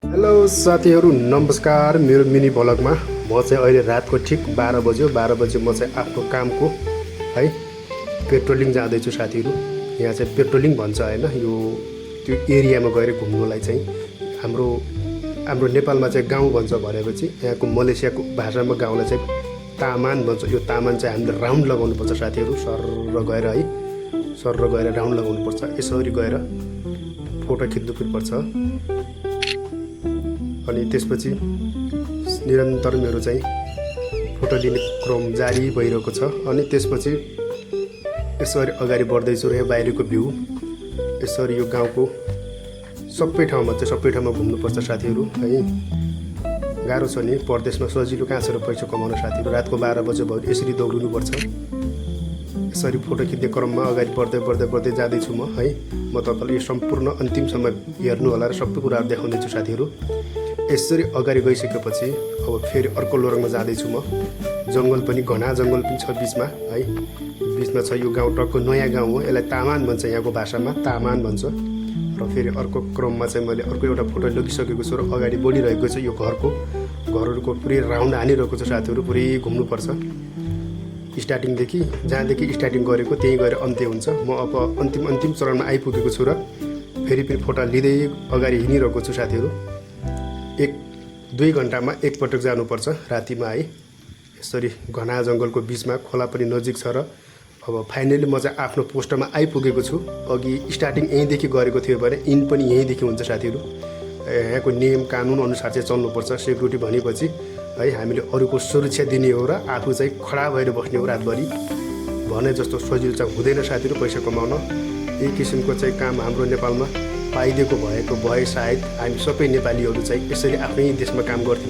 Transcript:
Hello साथीहरू नमस्कार। मेरो मिनी भ्लगमा म चाहिँ अहिले रातको ठिक 12 बज्यो। 12 बजे म चाहिँ आफ्नो कामको है पेट्रोलिङ जाँदैछु साथीहरू। यहाँ चाहिँ पेट्रोलिङ भन्छ हैन, यो त्यो एरियामा गएर घुम्नुलाई चाहिँ हाम्रो नेपालमा चाहिँ गाउँ भन्छ भनेपछि यहाँको मलेसियाको भाषामा गाउँलाई चाहिँ तामान भन्छ। यो तामान चाहिँ हामीले राउन्ड लगाउनुपर्छ साथीहरू। सरर गएर है, सरर गएर राउन्ड लगाउनुपर्छ। यसरी गएर फोटो खिच्नु पर्छ। अनि त्यसपछि निरन्तर मेरो चाहिँ फोटो लिने क्रम जारी भइरहेको छ। अनि त्यसपछि यसरी अगाडि बढ्दैछु र यहाँ बाहिरको भ्यू यसरी यो गाउँको सबै ठाउँमा घुम्नुपर्छ साथीहरू है। गाह्रो छ नि, परदेशमा सजिलो कहाँ छ र पैसा कमाउन साथीहरू। रातको 12 बजे भयो यसरी दौडिनुपर्छ। यसरी फोटो खिच्ने क्रममा अगाडि बढ्दै जाँदैछु म है। म तपाईँलाई यो सम्पूर्ण अन्तिमसम्म हेर्नु होला र सबै कुराहरू देखाउँदैछु साथीहरू। यसरी अगाडि गइसकेपछि अब फेरि अर्को लोरङमा जाँदैछु म। जङ्गल पनि, घना जङ्गल पनि छ बिचमा है। बिचमा छ यो गाउँ, टक्क नयाँ गाउँ हो। यसलाई तामान भन्छ, यहाँको भाषामा तामान भन्छ। र फेरि अर्को क्रममा चाहिँ मैले अर्को एउटा फोटो लगिसकेको छु र अगाडि बढिरहेको छ। यो घरहरूको पुरै राउन्ड हानिरहेको छ साथीहरू। पुरै घुम्नुपर्छ स्टार्टिङदेखि, जहाँदेखि स्टार्टिङ गरेको त्यहीँ गएर अन्त्य हुन्छ। म अब अन्तिम चरणमा आइपुगेको छु र फेरि फोटो लिँदै अगाडि हिँडिरहेको छु साथीहरू। 1-2 घन्टामा एकपटक जानुपर्छ रातिमा है। यसरी घना जङ्गलको बिचमा, खोला पनि नजिक छ र अब फाइनली म चाहिँ आफ्नो पोस्टमा आइपुगेको छु। अघि स्टार्टिङ यहीँदेखि गरेको थियो भने इन पनि यहीँदेखि हुन्छ साथीहरू। यहाँको नियम कानुन अनुसार चाहिँ चल्नुपर्छ। सेक्युरिटी भनेपछि है हामीले अरूको सुरक्षा दिने हो र आफू चाहिँ खडा भएर बस्ने हो रातभरि भने जस्तो सजिलो चाहिँ हुँदैन साथीहरू पैसा कमाउन। यही किसिमको चाहिँ काम हाम्रो नेपालमा पाइदिएको भए सायद हामी सबै नेपालीहरू चाहिँ यसरी आफ्नै देशमा काम गर्थ्यौँ।